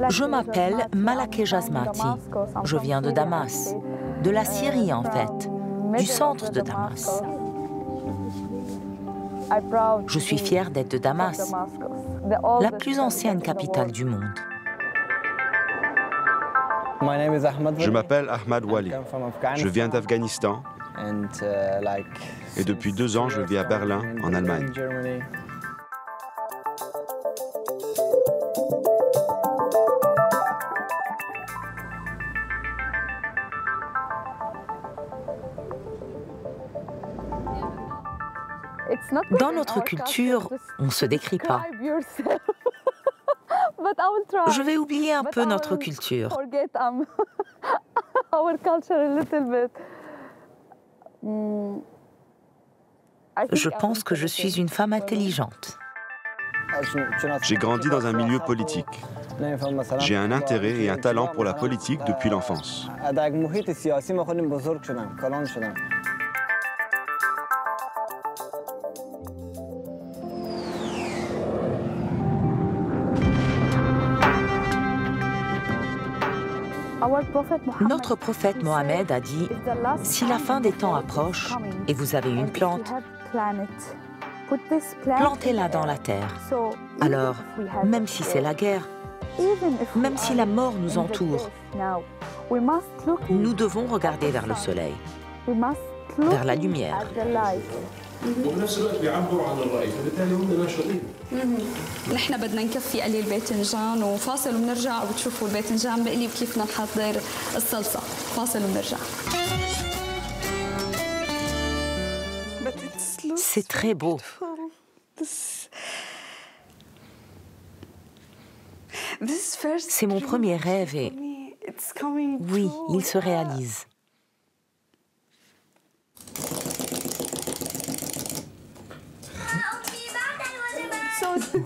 Je m'appelle Malake Jazmati. Je viens de Damas, de la Syrie en fait, du centre de Damas. Je suis fière d'être de Damas, la plus ancienne capitale du monde. Je m'appelle Ahmad Wali. Je viens d'Afghanistan et depuis 2 ans, je vis à Berlin, en Allemagne. Dans notre culture, on ne se décrit pas. Je vais oublier un peu notre culture. Je pense que je suis une femme intelligente. J'ai grandi dans un milieu politique. J'ai un intérêt et un talent pour la politique depuis l'enfance. Notre prophète Mohammed a dit « Si la fin des temps approche et vous avez une plante, plantez-la dans la terre. Alors, même si c'est la guerre, même si la mort nous entoure, nous devons regarder vers le soleil, vers la lumière. » وبنفس الوقت بيعبروا عن الرأي فبالتالي هم ناشطين. نحن بدنا نكفي قليل باذنجان وفاصل وبنرجع وبتشوفوا الباذنجان بقلي وكيف نحضر الصلصة. فاصل وبنرجع. C'est très beau. C'est mon premier rêve et oui, il se réalise.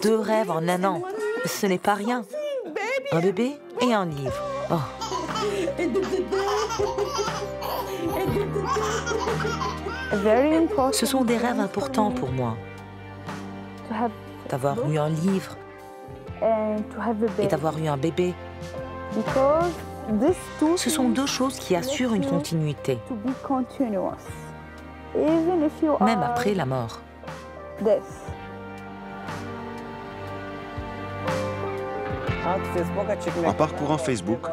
Deux rêves en un an, ce n'est pas rien. Un bébé et un livre. Oh. Ce sont des rêves importants pour moi. D'avoir eu un livre et d'avoir eu un bébé. Ce sont deux choses qui assurent une continuité, même après la mort. En parcourant Facebook,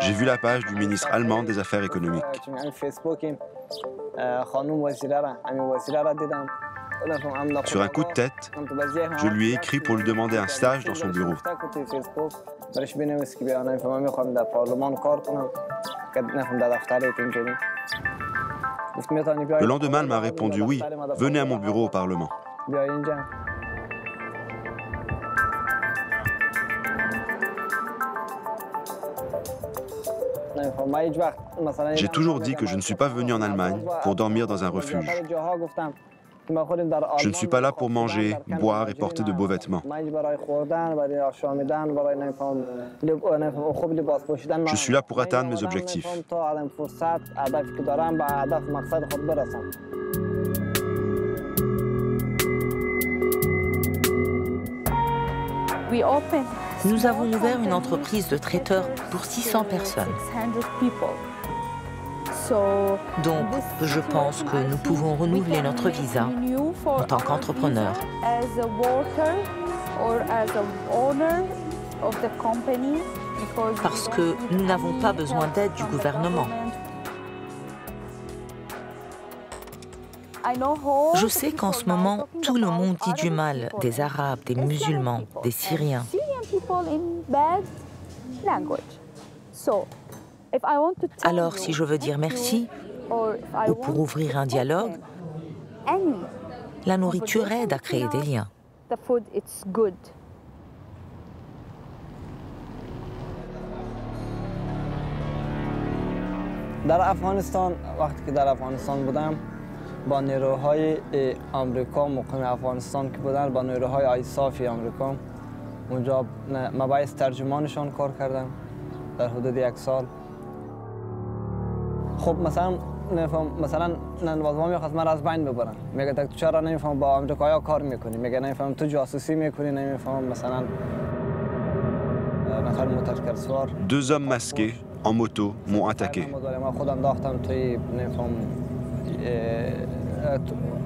j'ai vu la page du ministre allemand des Affaires économiques. Sur un coup de tête, je lui ai écrit pour lui demander un stage dans son bureau. Le lendemain, elle m'a répondu « Oui, venez à mon bureau au Parlement ». J'ai toujours dit que je ne suis pas venu en Allemagne pour dormir dans un refuge. Je ne suis pas là pour manger, boire et porter de beaux vêtements. Je suis là pour atteindre mes objectifs. Nous avons ouvert une entreprise de traiteurs pour 600 personnes. Donc, je pense que nous pouvons renouveler notre visa en tant qu'entrepreneur. Parce que nous n'avons pas besoin d'aide du gouvernement. Je sais qu'en ce moment, tout le monde dit du mal des Arabes, des musulmans, des Syriens. Alors, si je veux dire merci, ou pour ouvrir un dialogue, la nourriture aide à créer des liens. با نیروهای آمریکا مقیم افغانستان که بودن با نیروهای آیسافی آمریکا اونجا مباحث ترجمانشان کار کردم در حدود 1 سال. خب مثلا نانوازما میخواست من از بین ببرن، میگه تو چرا نمیفهم با آمریکایا کار میکنی، میگه نمیفهم تو جاسوسی میکنی، نمیفهم مثلا 2 hommes masqués, en moto, m'ont attaqué.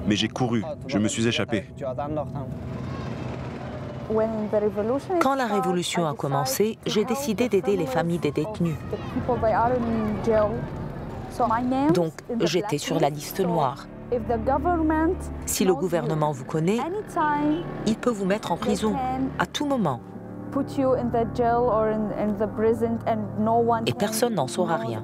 Mais j'ai couru, je me suis échappé. Quand la révolution a commencé, j'ai décidé d'aider les familles des détenus. Donc, j'étais sur la liste noire. Si le gouvernement vous connaît, il peut vous mettre en prison à tout moment. Et personne n'en saura rien.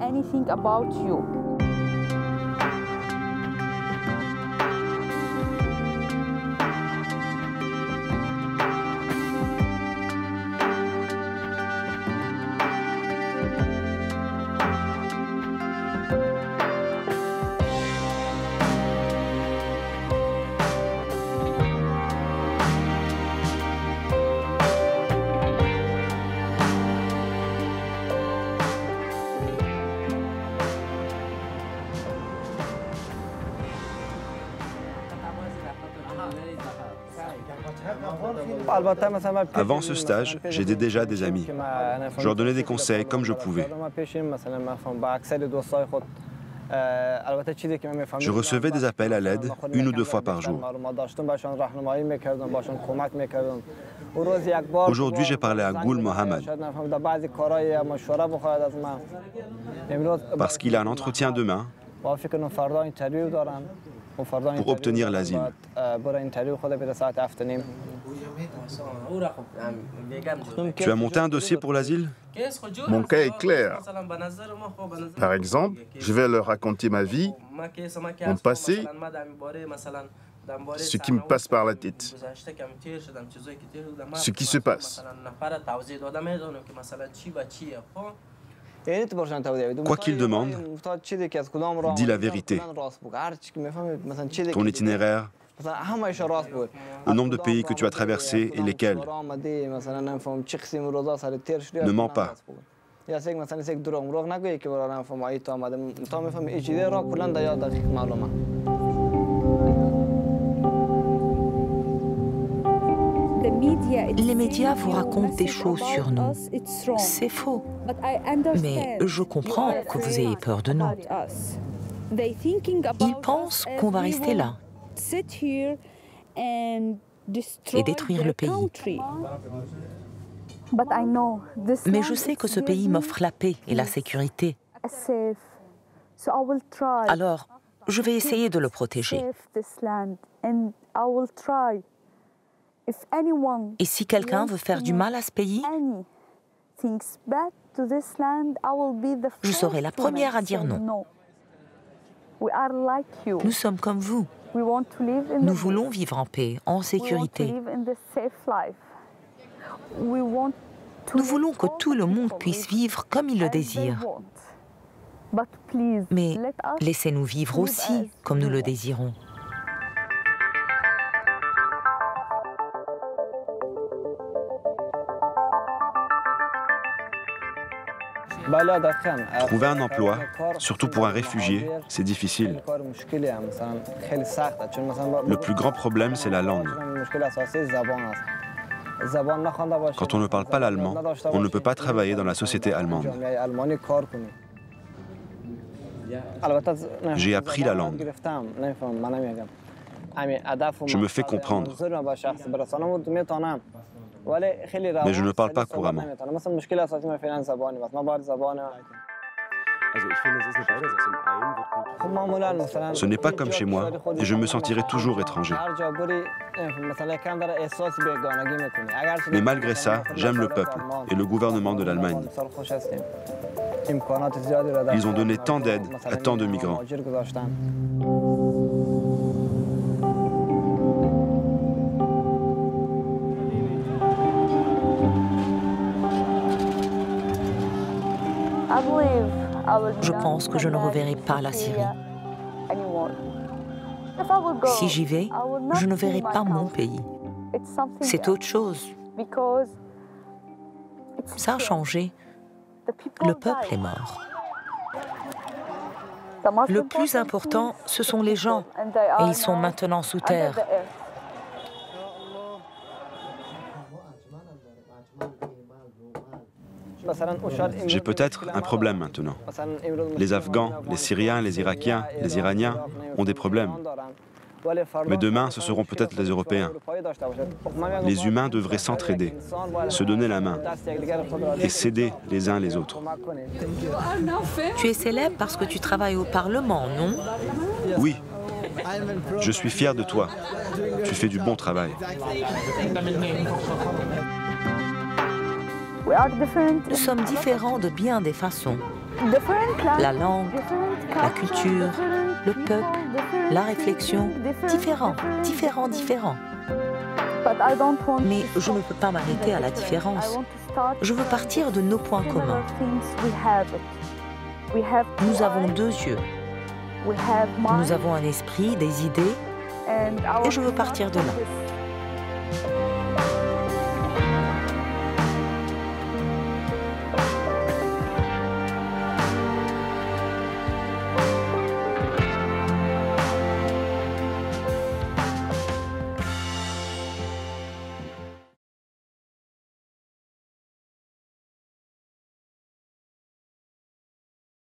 Avant ce stage, j'aidais déjà des amis. Je leur donnais des conseils comme je pouvais. Je recevais des appels à l'aide 1 ou 2 fois par jour. Aujourd'hui, j'ai parlé à Gul Mohammad parce qu'il a un entretien demain pour obtenir l'asile. Tu as monté un dossier pour l'asile? Mon cas est clair. Par exemple, je vais leur raconter ma vie, mon passé, ce qui me passe par la tête, ce qui se passe. Quoi qu'il demande, dis la vérité. Ton itinéraire, le nombre de pays que tu as traversés et lesquels. Ne mens pas. Les médias vous racontent des choses sur nous. C'est faux. Mais je comprends que vous ayez peur de nous. Ils pensent qu'on va rester là et détruire le pays. Mais je sais que ce pays m'offre la paix et la sécurité. Alors, je vais essayer de le protéger. Et si quelqu'un veut faire du mal à ce pays, je serai la première à dire non. Nous sommes comme vous. Nous voulons vivre en paix, en sécurité. Nous voulons que tout le monde puisse vivre comme il le désire. Mais laissez-nous vivre aussi comme nous le désirons. Trouver un emploi, surtout pour un réfugié, c'est difficile. Le plus grand problème, c'est la langue. Quand on ne parle pas l'allemand, on ne peut pas travailler dans la société allemande. J'ai appris la langue. Je me fais comprendre. Mais je ne parle pas couramment. Ce n'est pas comme chez moi et je me sentirai toujours étranger. Mais malgré ça, j'aime le peuple et le gouvernement de l'Allemagne. Ils ont donné tant d'aide à tant de migrants. Je pense que je ne reverrai pas la Syrie. Si j'y vais, je ne verrai pas mon pays. C'est autre chose. Ça a changé. Le peuple est mort. Le plus important, ce sont les gens, et ils sont maintenant sous terre. J'ai peut-être un problème maintenant. Les Afghans, les Syriens, les Irakiens, les Iraniens ont des problèmes. Mais demain, ce seront peut-être les Européens. Les humains devraient s'entraider, se donner la main et s'aider les uns les autres. Tu es célèbre parce que tu travailles au Parlement, non? Oui, je suis fier de toi. Tu fais du bon travail. Nous sommes différents de bien des façons. La langue, la culture, le peuple, la réflexion, différents. Mais je ne peux pas m'arrêter à la différence. Je veux partir de nos points communs. Nous avons deux yeux. Nous avons un esprit, des idées, et je veux partir de là.